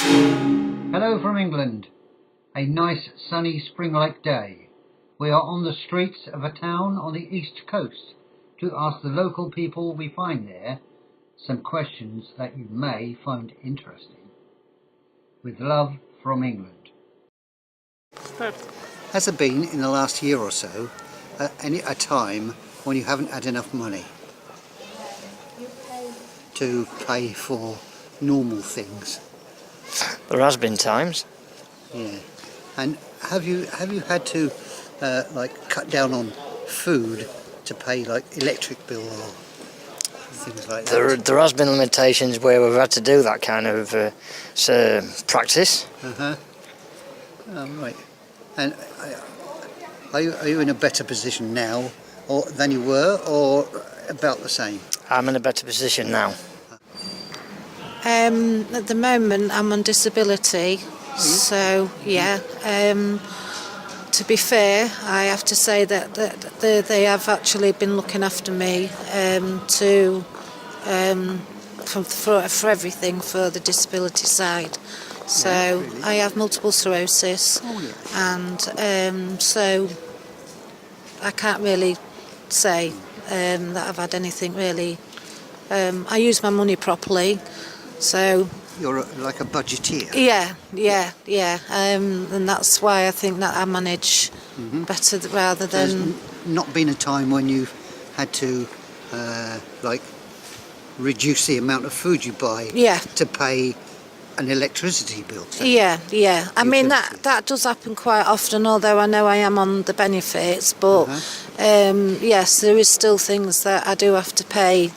Hello from England. A nice sunny spring-like day. We are on the streets of a town on the east coast to ask the local people we find there some questions that you may find interesting. With love from England. Has there been in the last year or so a time when you haven't had enough money to pay for normal things? There has been times. Yeah. And have you had to like cut down on food to pay like electric bill or things like that? There has been limitations where we've had to do that kind of practice. Right. And are you in a better position now than you were, or about the same? I'm in a better position now. At the moment I'm on disability, so yeah. To be fair, I have to say that they have actually been looking after me for everything for the disability side. So I have multiple sclerosis, and so I can't really say that I've had anything really. I use my money properly. So you're like a budgeteer. Yeah. And that's why I think that I manage better rather than. There's not been a time when you've had to like reduce the amount of food you buy to pay an electricity bill. Yeah. I mean that does happen quite often. Although I know I am on the benefits, but yes, there is still things that I do have to pay.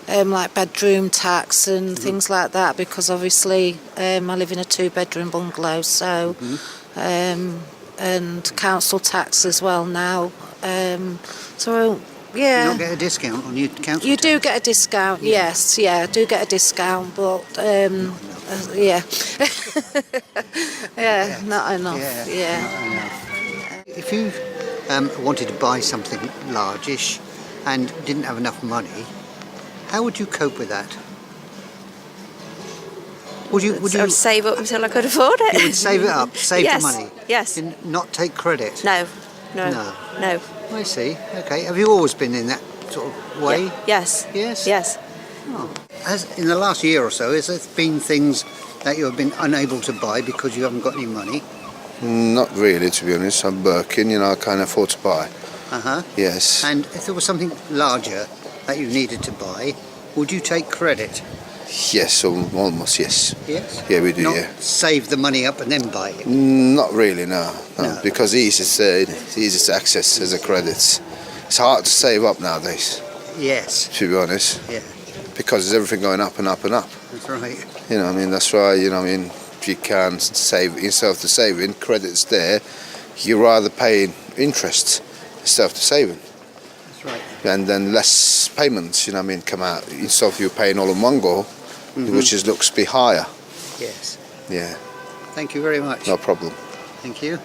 Like bedroom tax and things like that, because obviously I live in a 2-bedroom bungalow, so and council tax as well now. So yeah. You don't get a discount on your council You tax? do get a discount, yes, I do get a discount, but yeah. Not enough. Yeah. Not enough. If you wanted to buy something largish and didn't have enough money, how would you cope with that? Would you save up until I could afford it? You would save it up, save yes, the money? Yes. And not take credit? No. I see. Okay. Have you always been in that sort of way? Yeah. Yes. Oh. In the last year or so, has there been things that you have been unable to buy because you haven't got any money? Not really, to be honest. I'm working, I can't afford to buy. Yes. And if there was something larger that you needed to buy, would you take credit? Yes, almost, yes. Yes? Yeah, we do, Not yeah. save the money up and then buy it? Not really, no. Because it's easy to access as a credit. It's hard to save up nowadays. Yes. To be honest. Yeah. Because there's everything going up and up and up. That's right. That's why, if you can save, instead of the saving, credit's there, you rather pay interest instead of the saving. That's right. And then less payments, come out. Instead of you paying all in one go, which looks to be higher. Yes. Yeah. Thank you very much. No problem. Thank you.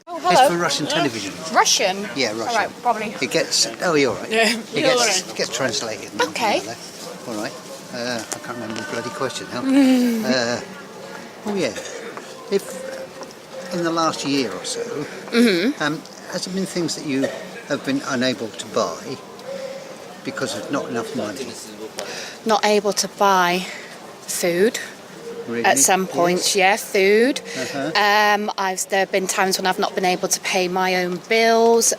Oh, hello. It's for Russian television. Russian? Yeah, Russian. All right, probably. It gets... Oh, you're right. Yeah, It gets translated. Now, Okay. All right. I can't remember the bloody question now. Oh, yeah. If in the last year or so, has there been things that you have been unable to buy because of not enough money? Not able to buy food. Really? At some point, Yes. food. There have been times when I've not been able to pay my own bills.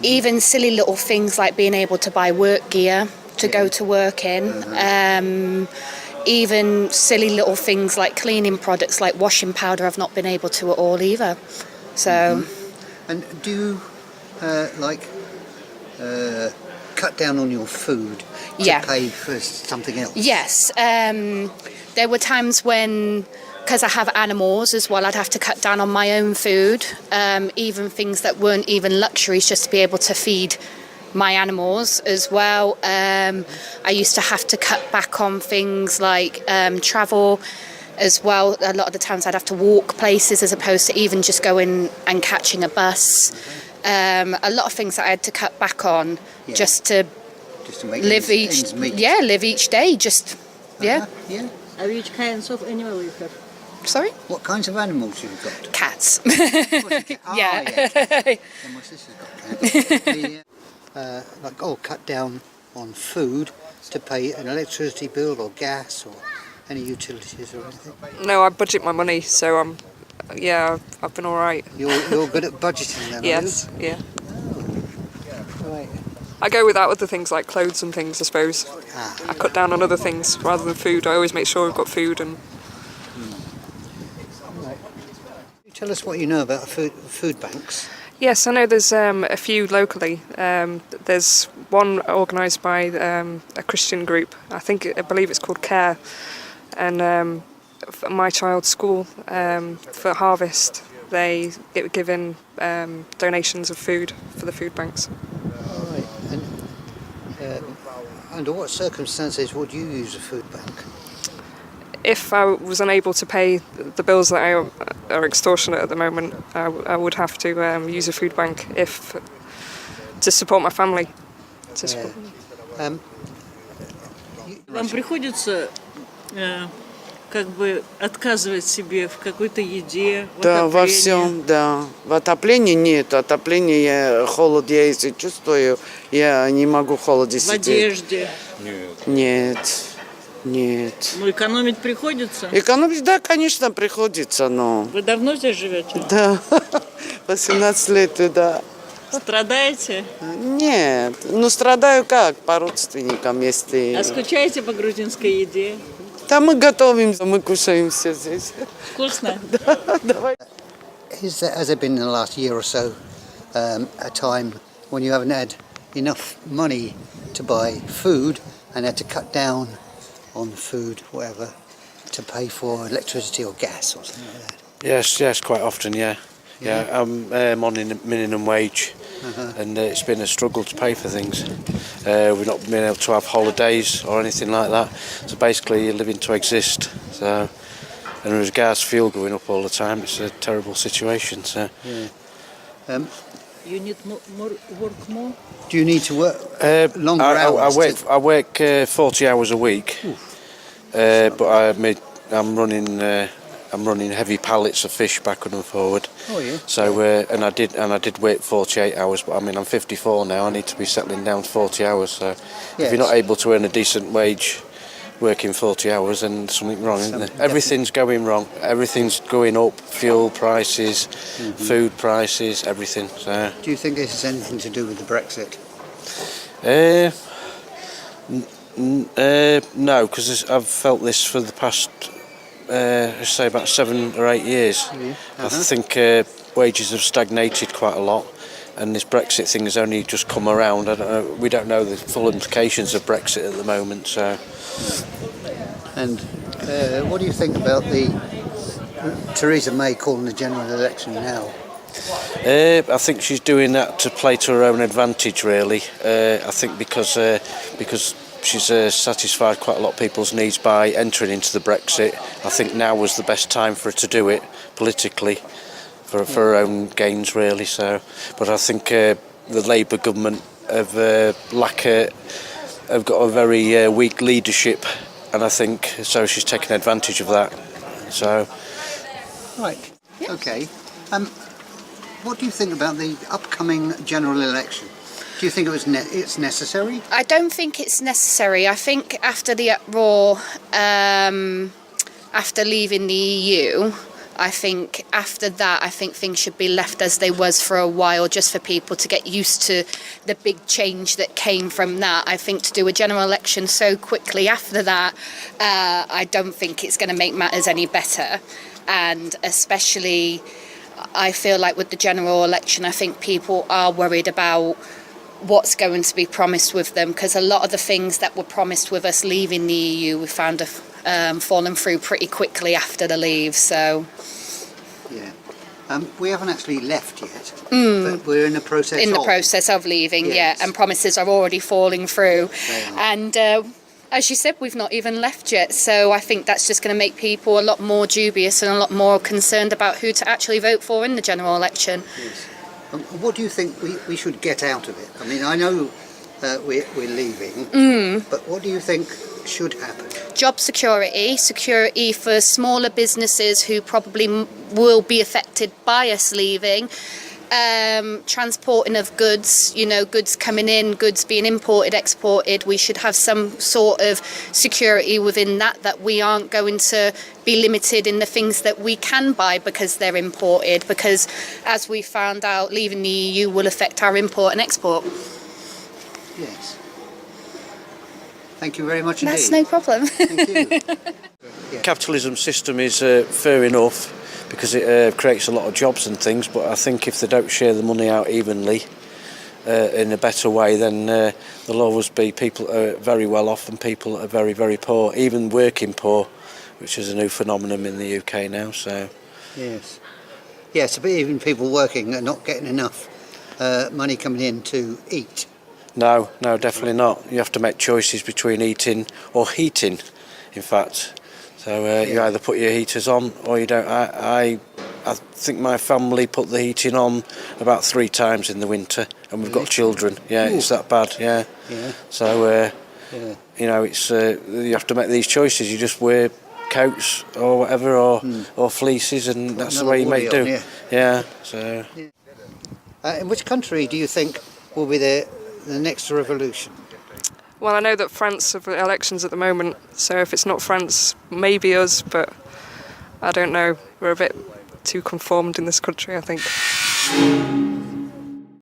Even silly little things like being able to buy work gear to go to work in. Even silly little things like cleaning products like washing powder, I've not been able to at all either. So. And do you cut down on your food to pay for something else? Yes. There were times when, because I have animals as well, I'd have to cut down on my own food, even things that weren't even luxuries, just to be able to feed my animals as well. I used to have to cut back on things like travel as well. A lot of the times I'd have to walk places as opposed to even just going and catching a bus. A lot of things that I had to cut back on just to make live ends meet. live each day. Just Yeah. Which kinds of animal you have? Sorry? What kinds of animals you've got? Cats. Yeah. Yeah. And my sister's got cats. Cut down on food to pay an electricity bill or gas or any utilities or anything. No, I budget my money, so I've been all right. You're good at budgeting then, Yes, yeah. Right. I go without other things like clothes and things, I suppose. Ah. I cut down on other things rather than food. I always make sure we've got food and. Tell us what you know about food banks. Yes, I know there's a few locally. There's one organised by a Christian group. I believe it's called CARE, and for my child's school for Harvest they give in donations of food for the food banks. All right. And under what circumstances would you use a food bank? If I was unable to pay the bills that are extortionate at the moment, I would have to use a food bank to support my family. Вам приходится как бы отказывать себе в какой-то еде, в Да, во отоплении? всем, да. В отоплении нет. Отопление, холод я если чувствую, я не могу в холоде В сидеть. одежде. Нет, нет. Ну, экономить приходится. Экономить, да, конечно, приходится, но... Вы давно здесь живете? Да, 18 лет, да. Страдаете? Нет, ну страдаю как, по родственникам, если... А скучаете по грузинской еде? Да, мы готовим, мы кушаем все здесь. Вкусно? Да, давай. Has there been in the last year or so a time when you haven't had enough money to buy food and had to cut down on food, whatever, to pay for electricity or gas or something like that? Yes, quite often, yeah. I'm on a minimum wage, and it's been a struggle to pay for things. We've not been able to have holidays or anything like that, so basically you're living to exist. So, and with gas, fuel going up all the time, it's a terrible situation. So, You need more work more? Do you need to work longer hours? I work 40 hours a week, but I'm running heavy pallets of fish backward and forward. Oh yeah. So and I did work 48 hours, but I mean I'm 54 now. I need to be settling down to 40 hours. So if you're not able to earn a decent wage working 40 hours, then there's something wrong, isn't there? Everything's going wrong. Everything's going up. Fuel prices, food prices, everything. So. Do you think this has anything to do with the Brexit? No, because I've felt this for the past. Say about 7 or 8 years. I think wages have stagnated quite a lot, and this Brexit thing has only just come around. We don't know the full implications of Brexit at the moment. So. And what do you think about the Theresa May calling the general election now? I think she's doing that to play to her own advantage, really. I think because she's satisfied quite a lot of people's needs by entering into the Brexit. I think now was the best time for her to do it politically, for her own gains, really. So, but I think the Labour government have got a very weak leadership, and I think so she's taken advantage of that. So, right, okay. What do you think about the upcoming general election? Do you think it's necessary? I don't think it's necessary. I think after the uproar, after leaving the EU, I think after that, I think things should be left as they was for a while, just for people to get used to the big change that came from that. I think to do a general election so quickly after that, I don't think it's going to make matters any better. And especially, I feel like with the general election, I think people are worried about what's going to be promised with them, because a lot of the things that were promised with us leaving the EU we found have fallen through pretty quickly after the leave. So yeah, we haven't actually left yet, but we're in the process of leaving. Yes. Yeah, and promises are already falling through, and as you said, we've not even left yet. So I think that's just going to make people a lot more dubious and a lot more concerned about who to actually vote for in the general election. Yes. What do you think we should get out of it? I mean, I know we're leaving, but what do you think should happen? Job security, security for smaller businesses who probably will be affected by us leaving. Transporting of goods, goods coming in, goods being imported, exported. We should have some sort of security within that we aren't going to be limited in the things that we can buy because they're imported, because as we found out, leaving the EU will affect our import and export. Yes. Thank you very much indeed. That's no problem. Thank you. Capitalism system is fair enough because it creates a lot of jobs and things, but I think if they don't share the money out evenly in a better way, then there'll always be people are very well off and people are very, very poor, even working poor, which is a new phenomenon in the UK now. So Yes. Yes, but even people working are not getting enough money coming in to eat. no, definitely not. You have to make choices between eating or heating, in fact. So you either put your heaters on or you don't. I think my family put the heating on about 3 times in the winter, and we've got children. Yeah, Ooh. it's that bad. Yeah. Yeah. So Yeah. it's you have to make these choices. You just wear coats or whatever, or fleeces, and that's the another way you make woolly do. on, Yeah. So In which country do you think will be the next revolution? Well, I know that France have elections at the moment, so if it's not France, maybe us, but I don't know. We're a bit too conformed in this country, I think.